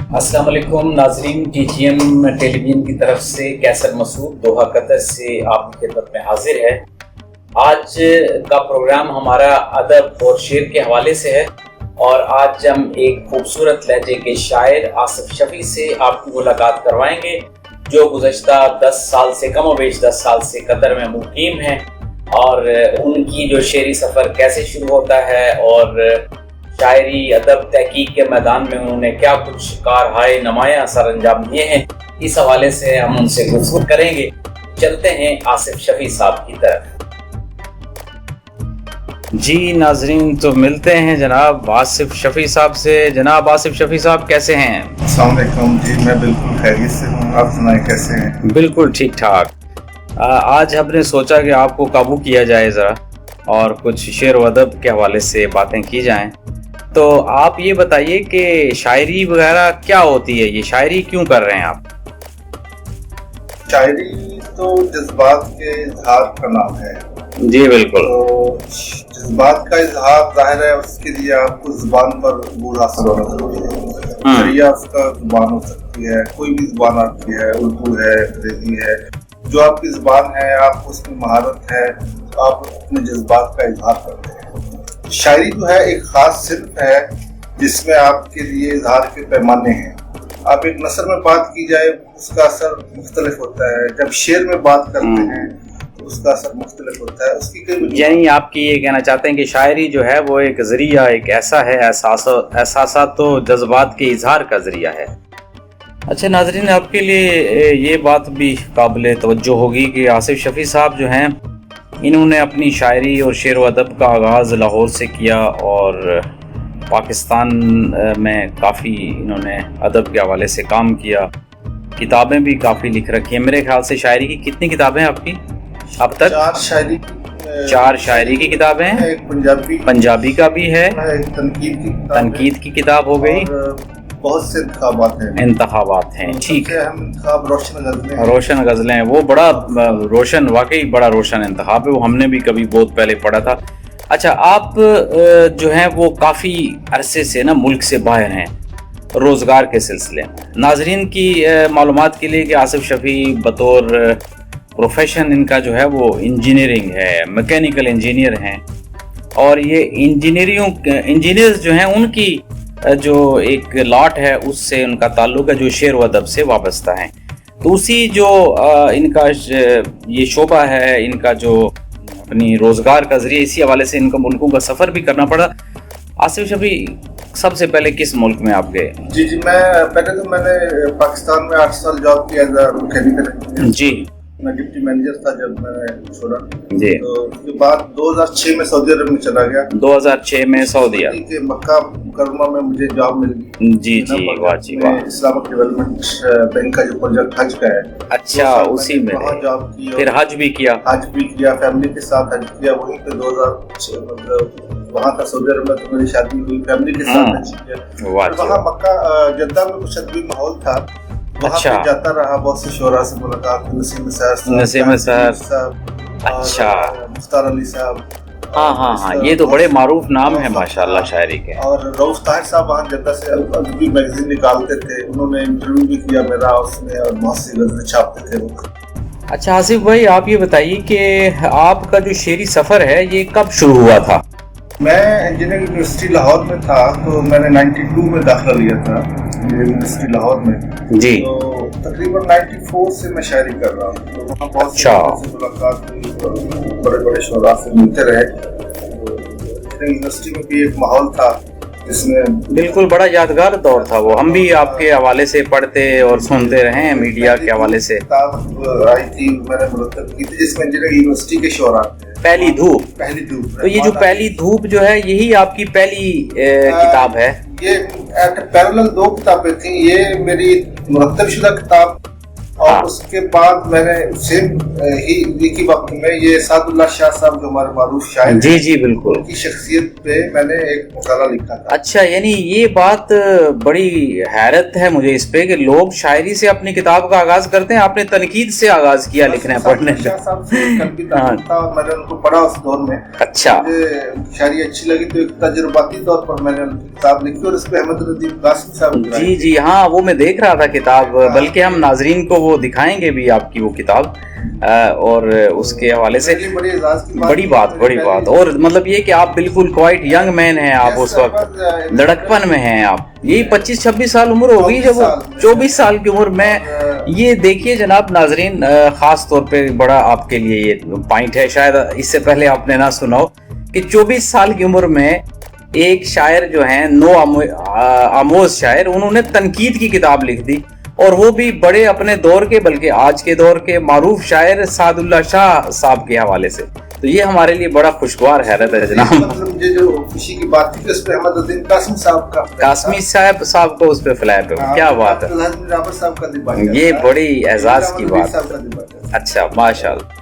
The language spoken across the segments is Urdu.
السلام علیکم ناظرین، ٹی جی ایم ٹیلی ویژن کی طرف سے کیسر مسعود دوحہ قطر سے آپ کی خدمت میں حاضر ہے۔ آج کا پروگرام ہمارا ادب اور شعر کے حوالے سے ہے، اور آج ہم ایک خوبصورت لہجے کے شاعر آصف شفیع سے آپ کی ملاقات کروائیں گے، جو گزشتہ 10 سال سے کم و بیش 10 سال سے قطر میں مقیم ہیں، اور ان کی جو شعری سفر کیسے شروع ہوتا ہے اور شاعری ادب تحقیق کے میدان میں انہوں نے کیا کچھ کارہائے نمایاں سر انجام دیے ہیں، اس حوالے سے ہم ان سے گفتگو کریں گے۔ چلتے ہیں آصف شفیع صاحب کی طرف۔ جی ناظرین، تو ملتے ہیں جناب آصف شفیع صاحب سے۔ جناب آصف شفیع صاحب کیسے ہیں؟ السلام علیکم جی، میں بالکل خیریت سے ہوں، آپ سنائیں کیسے ہیں؟ بالکل ٹھیک ٹھاک۔ آج ہم نے سوچا کہ آپ کو قابو کیا جائے ذرا، اور کچھ شعر و ادب کے حوالے سے باتیں کی جائیں۔ تو آپ یہ بتائیے کہ شاعری وغیرہ کیا ہوتی ہے، یہ شاعری کیوں کر رہے ہیں آپ؟ شاعری تو جذبات کے اظہار کا نام ہے۔ جی بالکل۔ تو جذبات کا اظہار ظاہر ہے، اس کے لیے آپ کو زبان پر عبور حاصل ہونا ضروری ہے۔ ذریعہ اس کا زبان ہو سکتی ہے، کوئی بھی زبان آتی ہے، اردو ہے، انگریزی ہے، جو آپ کی زبان ہے، آپ کو اس میں مہارت ہے، آپ اپنے جذبات کا اظہار کرتے ہیں۔ شاعری جو ہے ایک خاص صنف ہے جس میں آپ کے لیے اظہار کے پیمانے ہیں۔ آپ ایک نثر میں بات کی جائے، اس کا اثر مختلف ہوتا ہے، جب شعر میں بات کرتے ہیں تو اس کا اثر مختلف ہوتا ہے۔ اس کی یعنی آپ کی یہ کہنا چاہتے ہیں کہ شاعری جو ہے وہ ایک ذریعہ، ایک ایسا ہے احساسات و جذبات کے اظہار کا ذریعہ ہے۔ اچھا ناظرین، آپ کے لیے یہ بات بھی قابل توجہ ہوگی کہ آصف شفیع صاحب جو ہیں، انہوں نے اپنی شاعری اور شعر و ادب کا آغاز لاہور سے کیا، اور پاکستان میں کافی انہوں نے ادب کے حوالے سے کام کیا، کتابیں بھی کافی لکھ رکھی ہیں۔ میرے خیال سے شاعری کی کتنی کتابیں آپ کی اب تک؟ 4 شاعری کی کتابیں ہیں، ایک پنجابی کا بھی ہے، ایک تنقید کی کتاب ہو گئی، بہت سے انتخابات ہیں۔ ٹھیک ہے، روشن غزلیں ہیں، وہ بڑا روشن، واقعی بڑا روشن انتخاب ہے، وہ ہم نے بھی کبھی بہت پہلے پڑھا تھا۔ اچھا، آپ جو ہیں وہ کافی عرصے سے نا ملک سے باہر ہیں روزگار کے سلسلے میں۔ ناظرین کی معلومات کے لیے کہ آصف شفیع بطور پروفیشن ان کا جو ہے وہ انجینئرنگ ہے، میکینیکل انجینئر ہیں، اور یہ انجینئرز جو ہیں ان کی جو ایک لاٹ ہے اس سے ان کا تعلق ہے جو شعر و ادب سے وابستہ ہیں۔ تو اسی جو ان کا یہ شعبہ ہے، ان کا جو اپنی روزگار کا ذریعہ، اسی حوالے سے ان کو ملکوں کا سفر بھی کرنا پڑا۔ آصف شفیع، سب سے پہلے کس ملک میں آپ گئے؟ جی میں نے پاکستان میں 8 سال جاب کیا ایز اے میکینیکل۔ جی، میں ڈپٹی مینیجر تھا جب میں نے چھوڑا۔ جی، تو اس کے بعد 2006 میں سعودی عرب میں چلا گیا۔ 2006 میں سعودیہ کہ مکہ مکرمہ میں مجھے جاب مل گئی۔ جی جی، واہ جی واہ۔ اسلامک ڈیولپمنٹ بینک کا جو پروجیکٹ حج کا ہے، اچھا، اسی میں وہاں جاب کی، پھر حج بھی کیا، فیملی کے ساتھ حج کیا۔ وہیں پہ 2006 مطلب وہاں کا سعودی عرب میں تو میری شادی ہوئی، فیملی کے ساتھ حج کیا۔ وہاں مکہ جدہ میں کچھ ادبی ماحول تھا، وہاں پہ جاتا رہا، بہت سے شعراء سے ملاقات، نسیم صاحب، اچھا، مختار علی صاحب، ہاں، یہ تو بڑے معروف نام ہیں ماشاءاللہ شاعری کے۔ اور رؤف طاہر صاحب وہاں جدہ سے ادبی میگزین نکالتے تھے، انہوں نے انٹرویو بھی کیا میرا اس میں، اور بہت سی غزلیں چھاپتے تھے وہ۔ اچھا آصف بھائی، آپ یہ بتائیے کہ آپ کا جو شعری سفر ہے یہ کب شروع ہوا تھا؟ میں انجینئرنگ یونیورسٹی لاہور میں تھا، تو میں نے 92 میں داخلہ لیا تھا یونیورسٹی لاہور میں۔ جی، تو تقریباً 94 سے میں شاعری کر رہا ہوں۔ تو وہاں بہت سے ملاقات ہوئی، بڑے بڑے شعراء سے ملتے رہے۔ یونیورسٹی میں بھی ایک ماحول تھا جس میں بالکل بڑا یادگار دور تھا وہ، ہم بھی آپ کے حوالے سے پڑھتے اور سنتے رہے ہیں، میڈیا کے حوالے سے۔ کتاب آئی تھی، میں نے مرتب کی تھی، جس میں انجینئرنگ یونیورسٹی کے شعراء پہلی دھوپ۔ تو یہ جو پہلی دھوپ جو ہے، یہی آپ کی پہلی کتاب ہے؟ یہ پیرالل 2 کتابیں تھیں، یہ میری مرتب شدہ کتاب اور اس کے بعد میں نے سیم ایک ہی وقت میں یہ سعد اللہ شاہ صاحب جو ہمارے معروف شاعر ہیں، جی جی بالکل، ان کی شخصیت پہ میں نے ایک مقالہ لکھا تھا. اچھا یعنی یہ بات بڑی حیرت ہے مجھے اس پہ کہ لوگ شاعری سے اپنی کتاب کا آغاز کرتے ہیں، آپ نے تنقید سے آغاز کیا لکھنے پڑھنے کا. شاہ صاحب سے کل بھی تعلق تھا اور میں نے ان کو پڑھا اس دور میں. اچھا مجھے شاعری اچھی لگی تو ایک تجرباتی طور پر میں نے ان کی کتاب لکھی اور اس پہ احمد ردیف قاسمی صاحب. جی جی ہاں وہ میں دیکھ رہا تھا کتاب، بلکہ ہم ناظرین کو وہ دکھائیں گے بھی آپ کی وہ کتاب، اور اس کے حوالے سے بڑی بات اور مطلب یہ کہ آپ بالکل کوائٹ ینگ مین ہیں، آپ اس وقت لڑکپن میں ہیں، آپ یہی 25-26 سال عمر ہوگی جب 24 سال کی عمر میں. یہ دیکھیے جناب ناظرین، خاص طور پہ بڑا آپ کے لیے یہ پوائنٹ ہے، شاید اس سے پہلے آپ نے نہ سنا ہو کہ 24 سال کی عمر میں ایک شاعر جو ہیں نو آموز شاعر، انہوں نے تنقید کی کتاب لکھ دی، اور وہ بھی بڑے اپنے دور کے بلکہ آج کے دور کے معروف شاعر سعد اللہ شاہ صاحب کے حوالے سے. تو یہ ہمارے لیے بڑا خوشگوار حیرت ہے جناب. مجھے جو خوشی کی بات تھی کہ اس پہ احمد الدین قاسمی صاحب کا قاسمی صاحب کو اس پہ فلیپ ہے، کیا بات ہے، یہ بڑی اعزاز کی بات ہے. اچھا ماشاء اللہ.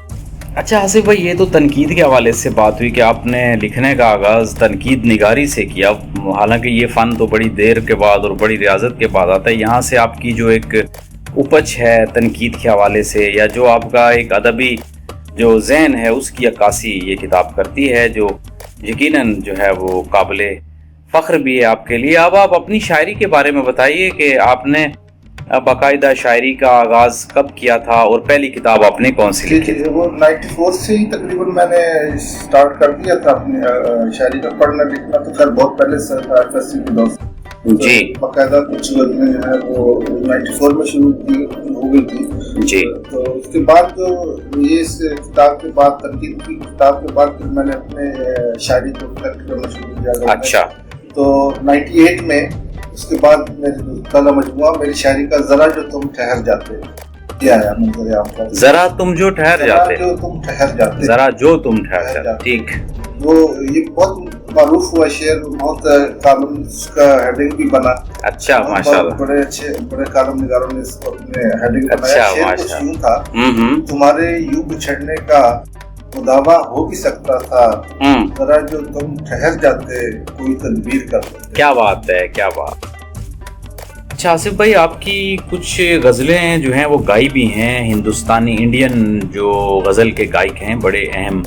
اچھا آصف بھائی، یہ تو تنقید کے حوالے سے بات ہوئی کہ آپ نے لکھنے کا آغاز تنقید نگاری سے کیا، حالانکہ یہ فن تو بڑی دیر کے بعد اور بڑی ریاضت کے بعد آتا ہے. یہاں سے آپ کی جو ایک اپج ہے تنقید کے حوالے سے، یا جو آپ کا ایک ادبی جو ذہن ہے اس کی عکاسی یہ کتاب کرتی ہے، جو یقیناً جو ہے وہ قابل فخر بھی ہے آپ کے لیے. اب آپ اپنی شاعری کے بارے میں بتائیے کہ آپ نے باقاعدہ شاعری کا آغاز کب کیا تھا اور پہلی کتاب آپ نے کون سی لکھی؟ وہ 94 سے ہی تقریباً میں نے سٹارٹ کر دیا تھا اپنی شاعری کا پڑھنا لکھنا، تو خیر بہت پہلے سے تھا FSC کے دور سے. جی باقاعدہ کچھ غزلیں جو ہے وہ 94 میں شروع ہو گئی تھی. جی تو اس کے بعد یہ اس کتاب کے بعد تنقید کی کتاب کے بعد پھر میں نے اپنے شاعری کو کرنا شروع کیا. اچھا. تو 98 میں اس کے بعد پہلا مجموعہ میری شاعری کا ذرا جو تم ٹھہر جاتے یہ آیا منظر عام پر. ذرا تم جو ٹھہر جاتے، جو تم ٹھہر جاتے، ذرا جو تم ٹھہر جاتے. ٹھیک. وہ یہ بہت معروف ہوا شعر، بہت کالم اس کا ہیڈنگ بھی بنا. اچھا ماشاءاللہ. بڑے اچھے بڑے کالم نگاروں نے اس کو اپنے ہیڈنگ بنایا. اچھا شعر کچھ یوں تھا، تمہارے یوں بچھڑنے کا مداوع ہو بھی سکتا تھا، ذرا جو تم ٹھہر جاتے کوئی تدبیر کر لیتے. کیا بات ہے، کیا بات. اچھا آصف بھائی، آپ کی کچھ غزلیں جو ہیں وہ گائی بھی ہیں، ہندوستانی انڈین جو غزل کے گائک ہیں بڑے اہم،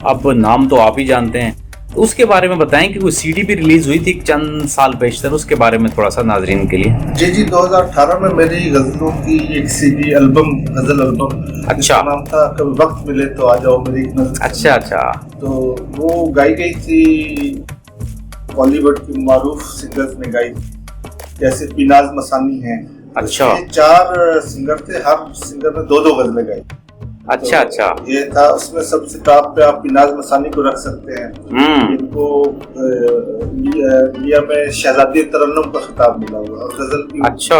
اب نام تو آپ ہی جانتے ہیں، تو اس کے بارے میں بتائیں کہ کوئی CD بھی ریلیز ہوئی تھی چند سال پیشتر، اس کے بارے میں تھوڑا سا ناظرین کے لیے. جی 2018 میں میری غزلوں کی ایک CD البم، غزل البم. اچھا. نام تھا کبھی وقت ملے تو آ جاؤ میری ایک نظر. اچھا. تو وہ گائی گئی تھی بالی ووڈ کی معروف سنگرز نے گائی تھی، جیسے پیناز مسانی ہیں. اچھا. 4 سنگر تھے، ہر سنگر نے 2 غزلیں گائی. اچھا. یہ تھا اس میں سب سے ٹاپ پہ آپ پیناز مسانی کو رکھ سکتے ہیں، ان کو انڈیا میں شہزادی ترنم کا خطاب ملا ہوا اور غزل کی. اچھا.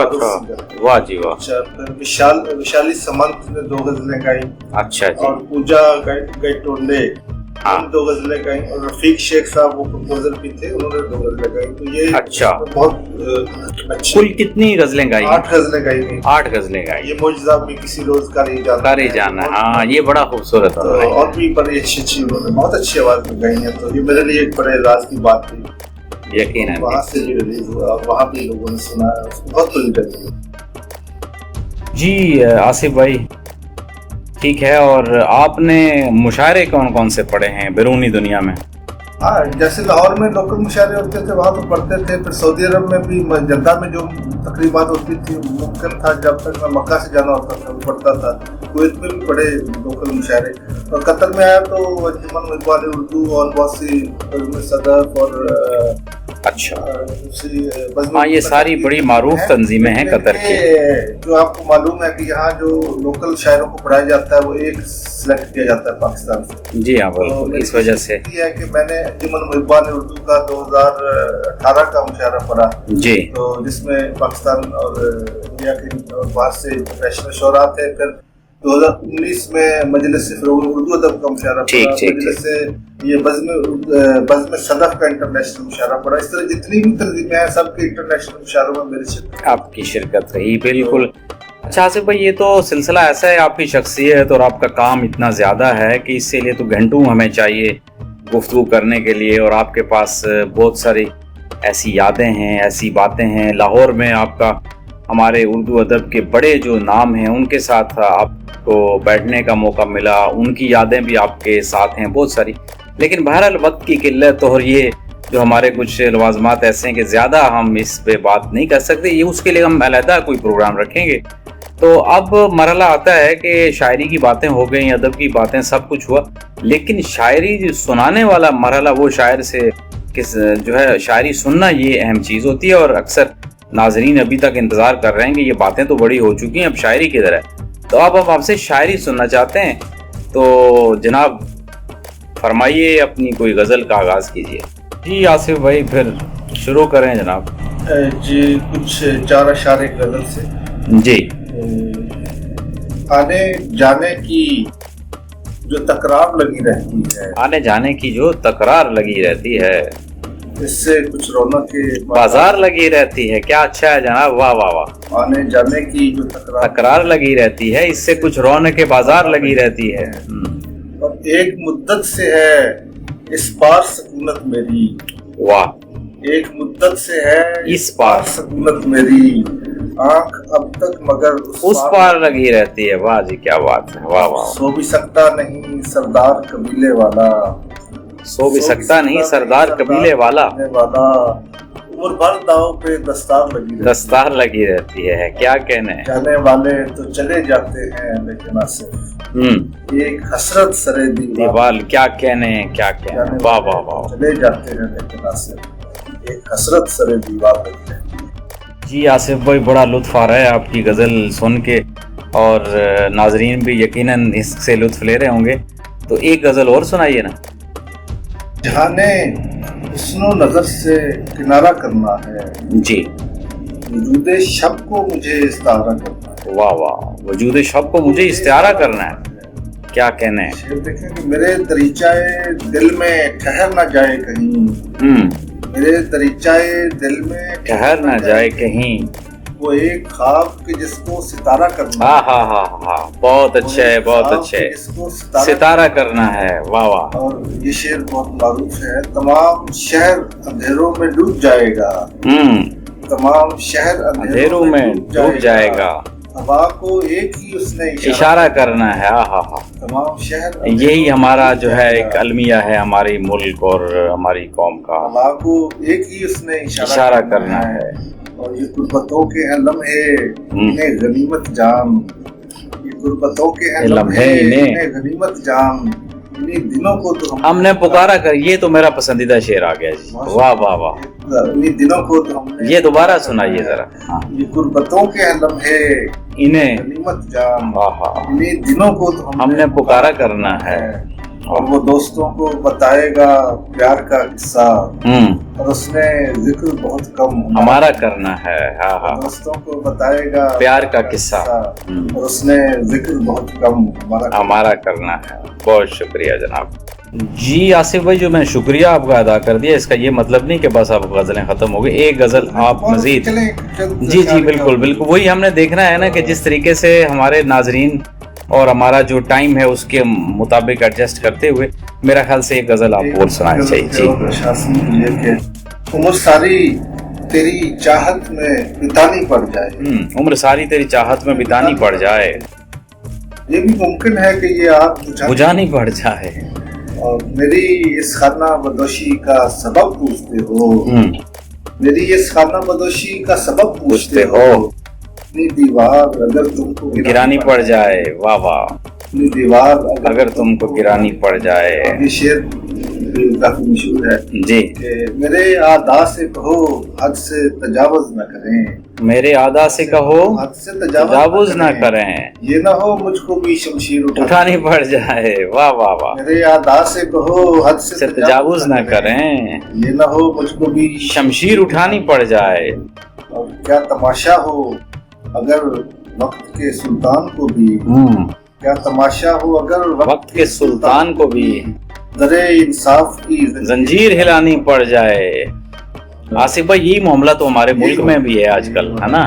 واہ جی واہ. اچھا. پھر وشالی سمنت نے 2 غزلیں گائی. اچھا جی. اور پوجا گئی ٹونڈے 2 غزلیں گائیں، اور رفیق شیخ صاحب وہ کمپوزر بھی تھے، انہوں نے 2 غزلیں گائی. تو یہ اچھا بہت اچھی. کل کتنی غزلیں گائی؟ 8 غزلیں گائی گئی. 8 غزلیں گائی. یہ معجزہ بھی کسی روز کا نہیں جانا. ہاں یہ بڑا خوبصورت ہے. اور بھی بڑی اچھی انہوں نے بہت اچھی آواز میں گائی ہیں. تو یہ میرے لیے ایک بڑے اعزاز کی بات تھی. یقیناً وہاں سے بھی ریلیز ہوا، وہاں بھی لوگوں نے سنا، بہت بڑی لگی. جی آصف بھائی ٹھیک ہے. اور آپ نے مشاعرے کون سے پڑھے ہیں بیرونی دنیا میں؟ ہاں جیسے لاہور میں لوکل مشاعرے ہوتے تھے وہاں تو پڑھتے تھے، پھر سعودی عرب میں بھی جدہ میں جو تقریبات ہوتی تھی ممکن تھا جب تک میں مکہ سے جانا ہوتا تھا پڑھتا تھا. کویت میں بھی پڑھے لوکل مشاعرے، اور قطر میں آیا تو انجمن اقبال اردو اور بہت سی بزم صدف اور اچھا ہاں یہ ساری بڑی معروف تنظیمیں ہیں قطر کی. جو آپ کو معلوم ہے کہ یہاں جو لوکل شاعروں کو پڑھایا جاتا ہے وہ ایک سلیکٹ کیا جاتا ہے پاکستان سے. جی ہاں بالکل. اس وجہ سے یہ ہے کہ میں نے انجمن اقبال اردو کا 2018 کا مشاعرہ پڑھا جی، تو جس میں پاکستان اور انڈیا کے باہر سے انٹرنیشنل شعراء تھے. پھر 2019 میں مجلس فروغ اردو ادب کا مشاعرہ پڑھا، مجلس سے یہ بزم صدف کا انٹرنیشنل مشاعرہ پڑھا. اس طرح جتنی بھی تنظیمیں ہیں سب کے انٹرنیشنل مشاعروں میں میری شرکت، آپ کی شرکت رہی. بالکل. اچھا آصف بھائی، یہ تو سلسلہ ایسا ہے، آپ کی شخصیت اور آپ کا کام اتنا زیادہ ہے کہ اس سے لیے تو گھنٹوں ہمیں چاہیے گفتگو کرنے کے لیے، اور آپ کے پاس بہت ساری ایسی یادیں ہیں، ایسی باتیں ہیں۔ لاہور میں آپ کا ہمارے اردو ادب کے بڑے جو نام ہیں ان کے ساتھ آپ کو بیٹھنے کا موقع ملا، ان کی یادیں بھی آپ کے ساتھ ہیں بہت ساری، لیکن بہرحال وقت کی قلت اور یہ جو ہمارے کچھ لوازمات ایسے ہیں کہ زیادہ ہم اس پہ بات نہیں کر سکتے، یہ اس کے لیے ہم علیحدہ کوئی پروگرام رکھیں گے۔ تو اب مرحلہ آتا ہے کہ شاعری کی باتیں ہو گئیں، ادب کی باتیں، سب کچھ ہوا، لیکن شاعری سنانے والا مرحلہ، وہ شاعر سے جو ہے شاعری سننا، یہ اہم چیز ہوتی ہے، اور اکثر ناظرین ابھی تک انتظار کر رہے ہیں کہ یہ باتیں تو بڑی ہو چکی ہیں، اب شاعری کدھر ہے؟ تو اب ہم آپ سے شاعری سننا چاہتے ہیں، تو جناب فرمائیے، اپنی کوئی غزل کا آغاز کیجیے۔ جی آصف بھائی پھر شروع کریں جناب۔ جی کچھ چار اشعار غزل سے۔ جی۔ آنے جانے کی جو تکرار لگی رہتی ہے، آنے جانے کی جو تکرار لگی رہتی ہے، اس سے کچھ رونق کے بازار لگی رہتی ہے۔ کیا اچھا ہے جناب، واہ واہ واہ۔ آنے جانے کی جو تکرار لگی رہتی ہے، اس سے کچھ رونق کے بازار لگی رہتی ہے، اور ایک مدت سے ہے اس پار سکونت میری۔ واہ۔ ایک مدت سے ہے اس پار سکونت میری، آنکھ اب تک مگر اس پار لگی رہتی ہے۔ واہ جی کیا بات ہے، واہ واہ۔ سو بھی سکتا نہیں سردار قبیلے والا، سو بھی سکتا نہیں سردار قبیلے والا، عمر بھر داؤ پہ دستار لگی رہتی ہے۔ کیا کہنے ہیں، جانے والے تو چلے جاتے ہیں لیکن صرف ایک حسرت سرے دیوال۔ کیا کہنے ہیں، کیا کہنے ہیں، واہ واہ واہ۔ چلے جاتے ہیں لیکن صرف ایک حسرت سرے دیوار لگی رہتی ہے۔ جی آصف بھائی، بڑا لطف آ رہا ہے آپ کی غزل سن کے، اور ناظرین بھی یقیناً اس سے لطف لے رہے ہوں گے، تو ایک غزل اور سنائیے نا۔ جہانے حسن و نظر سے کنارہ کرنا ہے، جی۔ وجود شب کو مجھے استعارہ کرنا ہے۔ واہ واہ، وجود شب کو مجھے استعارہ کرنا ہے۔ کیا کہنے ہیں، دیکھیں کہ میرے دریچائے دل میں ٹھہر نہ جائے کہیں، میرے دریچائے دل میں ٹھہر نہ جائے کہیں، وہ ایک خواب کہ جس کو ستارہ کرنا۔ ہاں ہاں ہاں ہاں، بہت اچھا ہے، بہت اچھا ہے، ستارہ کرنا ہے، واہ واہ۔ اور یہ شعر بہت معروف ہے۔ تمام شہر اندھیروں میں ڈوب جائے گا، تمام شہر اندھیروں میں ڈوب جائے گا، ہوا کو ایک ہی اس نے اشارہ کرنا ہے۔ ہاں ہاں ہاں، تمام شہر، یہی ہمارا جو ہے ایک المیہ ہے ہماری ملک اور ہماری قوم کا، ہوا کو ایک ہی اس نے اشارہ کرنا ہے۔ اور یہ غربتوں کے ہیں لمحے انہیں غنیمت جان، یہ غربتوں کے ہیں لمحے انہیں غنیمت جان، انہیں دنوں کو تو ہم نے پکارا کر۔ یہ تو میرا پسندیدہ شعر آ گیا جی، واہ واہ واہ۔ انہیں دنوں کو تو ہم نے، یہ دوبارہ سنائیے ذرا۔ یہ غربتوں کے ہیں لمحے انہیں غنیمت جان، آہا، انہیں دنوں کو تو ہم نے پکارا کرنا ہے، اور وہ دوستوں کو بتائے گا پیار کا قصہ، اور اس نے ذکر بہت کم ہمارا کرنا ہے۔ ہاں ہاں، دوستوں کو بتائے گا پیار کا قصہ، اور اس نے ذکر بہت کم ہمارا کرنا ہے۔ بہت شکریہ جناب۔ جی آصف بھائی، جو میں شکریہ آپ کا ادا کر دیا، اس کا یہ مطلب نہیں کہ بس اب غزلیں ختم ہو گئی، ایک غزل آپ مزید۔ جی جی بالکل بالکل، وہی ہم نے دیکھنا ہے نا کہ جس طریقے سے ہمارے ناظرین اور ہمارا جو ٹائم ہے اس کے مطابق ایڈجسٹ کرتے ہوئے میرا خیال سے ایک غزل آپ اور سنانی چاہیے۔ جی، عمر ساری تیری چاہت میں بتانی پڑ جائے، عمر ساری تیری چاہت میں بتانی پڑ جائے، یہ بھی ممکن ہے کہ یہ آپ بجھانی پڑ جائے، اور میری اس خانہ بدوشی کا سبب پوچھتے ہو، میری اس خانہ بدوشی کا سبب پوچھتے ہو، اپنی دیوار اگر تم کو گرانی پڑ جائے، واہ واہ، اپنی دیوار اگر تم کو گرانی پڑ جائے۔ یہ شعر کافی مشہور ہے جی، کہ میرے اعداء سے کہو حد سے تجاوز نہ کریں، میرے اعداء سے کہو حد سے تجاوز نہ کریں، یہ نہ ہو مجھ کو بھی شمشیر اٹھانی پڑ جائے، واہ واہ واہ، میرے اعداء سے کہو حد سے تجاوز نہ کریں، یہ نہ ہو مجھ کو بھی شمشیر اٹھانی پڑ جائے۔ اور کیا تماشا ہو اگر وقت کے سلطان کو بھی، کیا تماشا ہو اگر وقت کے سلطان کو بھی درے انصاف کی زنجیر ہلانی پڑ جائے۔ آصف بھائی، یہی معاملہ تو ہمارے ملک میں بھی ہے آج کل، ہے نا؟